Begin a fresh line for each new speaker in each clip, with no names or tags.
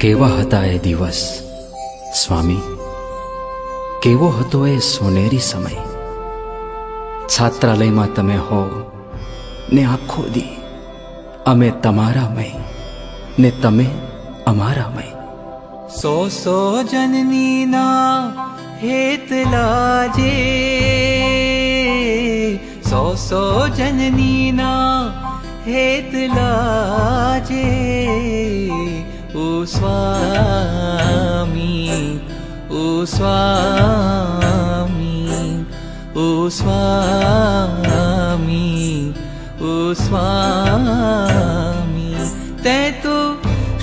કેવા હતા એ દિવસ સ્વામી, કેવો હતો એ સોનેરી સમય. છાત્રાલયમાં તમે હો ને આખો દી અમે તમારામય ને તમે અમારામય.
સો જનનીના હેત લાજે, સો જનનીના હેત લાજે. ઓ સ્વામી, ઓ સ્વામી, ઓ સ્વામી, ઓ સ્વામી. તે તો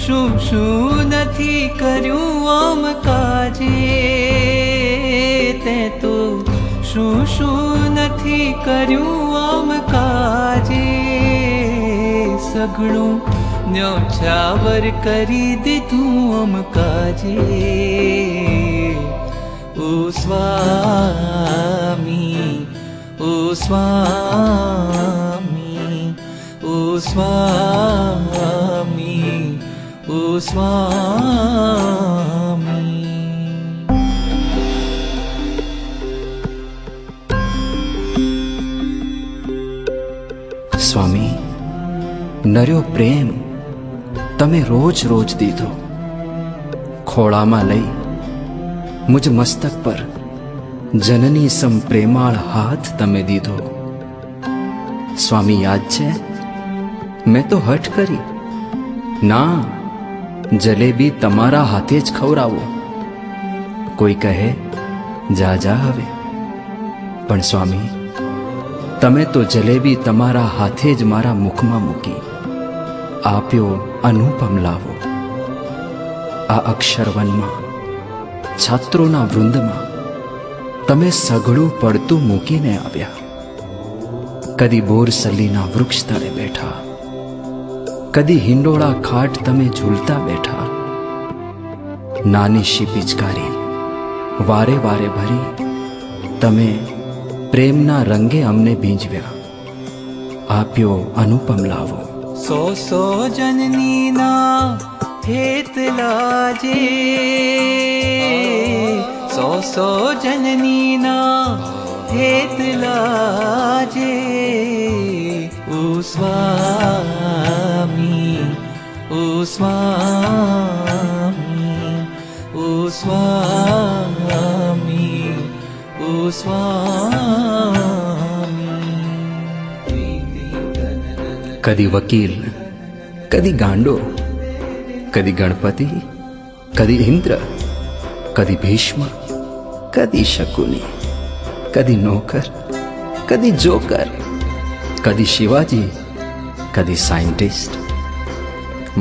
શું શું નથી કર્યું આમ કાજે, તે તો શું શું નથી કર્યું આમ કાજે. સઘળું ન્યોછાવર કરી દીધું આમ કાજે. ઓ સ્વામી, ઓ સ્વામી, ઓ સ્વામી, ઓ સ્વામી.
સ્વામી, નર્યો પ્રેમ તમે રોજ રોજ દીધો. ખોળામાં લઈ મુજ મસ્તક પર જનની સમ પ્રેમાળ હાથ તમે દીધો. સ્વામી, યાદ છે મેં તો હઠ કરી, ના જલેબી તમારા હાથે જ ખવડાવો. કોઈ કહે જા જા હવે, પણ સ્વામી તમે તો જલેબી તમારા હાથે જ મારા મુખમાં મૂકી આપ્યો અનુપમ લાવો. આ અક્ષરવનમાં છાત્રોના વૃંદમાં તમે સઘળું પડતું મૂકીને આવ્યા. કદી બોરસલીના વૃક્ષ તળે બેઠા, કદી હિંડોળા ખાટ તમે ઝૂલતા બેઠા. નાની શી પિચકારી વારે વારે ભરી તમે પ્રેમના રંગે અમને ભીંજવ્યા. આપ્યો અનુપમ લાવો.
સો જનનીના હેત લાજે, સો જનનીના હેત લાજે. ઓ સ્વામી, ઓ સ્વામી, ઓ સ્વામી, ઓ સ્વામી.
કદી વકીલ, કદી ગાંડો, કદી ગણપતિ, કદી ઇન્દ્ર, કદી ભીષ્મ, કદી શકુની, કદી નોકર, કદી જોકર, કદી શિવાજી, કદી સાયન્ટિસ્ટ.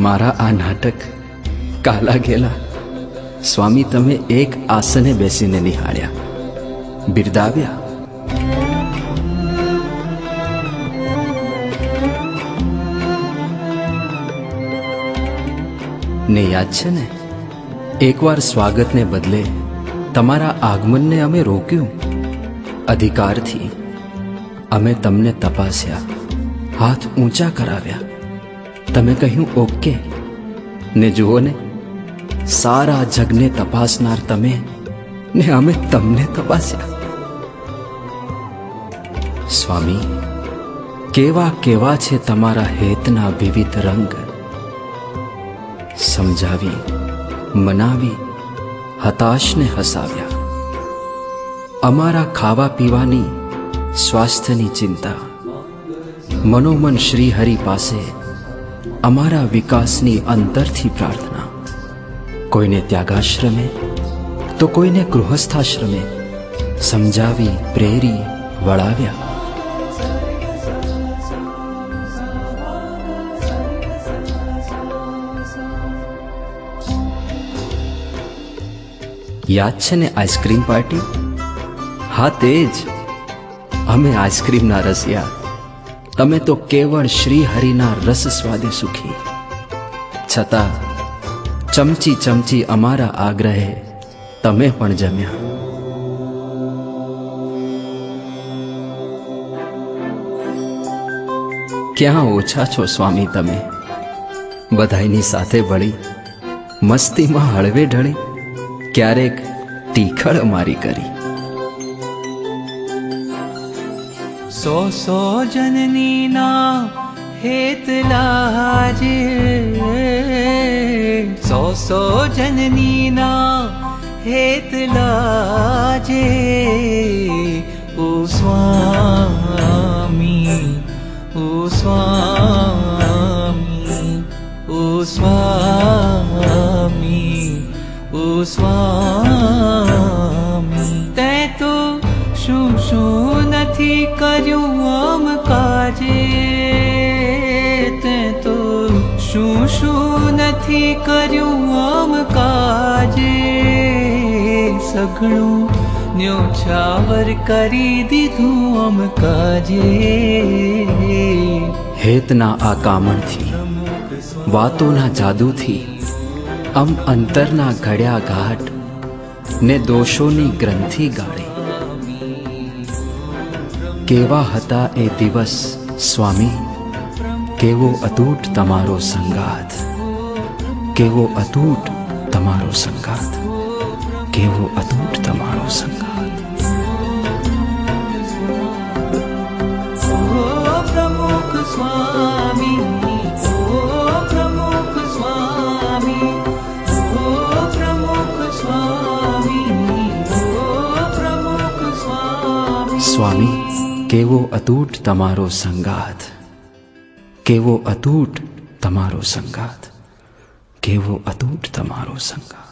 મારા આ નાટક કાલા ગેલા સ્વામી તમે એક આસને બેસીને નિહાળ્યા, બિરદાવ્યા. ને યાદ છે ને, એકવાર સ્વાગતને બદલે તમારા આગમનને અમે રોક્યું. અધિકારથી અમે તમને તપાસ્યા, હાથ ઊંચા કરાવ્યા. તમે કહ્યું ઓકે, ને જુઓ ને સારા જગને તપાસનાર તમે ને અમે તમને તપાસ્યા. સ્વામી, કેવા કેવા છે તમારા હેતના વિવિધ રંગ. સમજાવી, મનાવી, હતાશને હસાવ્યા. અમારા ખાવા પીવાની, સ્વાસ્થ્યની ચિંતા, મનોમન શ્રી હરિ પાસે અમારા વિકાસની અંતરથી પ્રાર્થના. કોઈને ત્યાગાશ્રમે તો કોઈને ગૃહસ્થાશ્રમે સમજાવી, પ્રેરી, વળાવ્યા. યાદ છે ને આઈસ્ક્રીમ પાર્ટી? હા તે જ. અમે આઈસ્ક્રીમના રસિયા, તમે તો કેવળ શ્રી હરિના રસ સ્વાદે સુખી. છતાં ચમચી ચમચી અમારા આગ્રહે તમે પણ જમ્યા. ક્યાં ઓછા છો સ્વામી તમે, બધાઈની સાથે વળી મસ્તીમાં હળવે ઢળે ક્યારેક ટીખળ મારી કરી.
સો સો જનનીના હેત લાજે, સો સો જનનીના હેત લાજે. ઓ સ્વામી, ઓ સ્વામી, ઓ સ્વામી, ઓ સ્વામી. તે તો શું શું નથી કર્યું આમ કાજે, તે તો શું શું નથી કર્યું આમ કાજે. સઘળું ન્યોછાવર કરી દીધું આમ કાજે.
હેતના આ કામણથી, વાતોના જાદુથી આમ અંતરના ઘડ્યા ઘાટ ને દોષોની ગ્રંથિ ગાળે. કેવા હતા એ દિવસ સ્વામી, કેવો અતૂટ તમારો સંગાથ, કેવો અતૂટ તમારો સંગાથ, કેવો અતૂટ તમારો સંગાથ.
પ્રમુખ સ્વામી, પ્રમુખ સ્વામી, પ્રમુખ સ્વામી, પ્રમુખ સ્વામી.
સ્વામી, કેવો અતૂટ તમારો સંગાથ, કેવો અતૂટ તમારો સંગાથ, કેવો અતૂટ તમારો સંગાથ.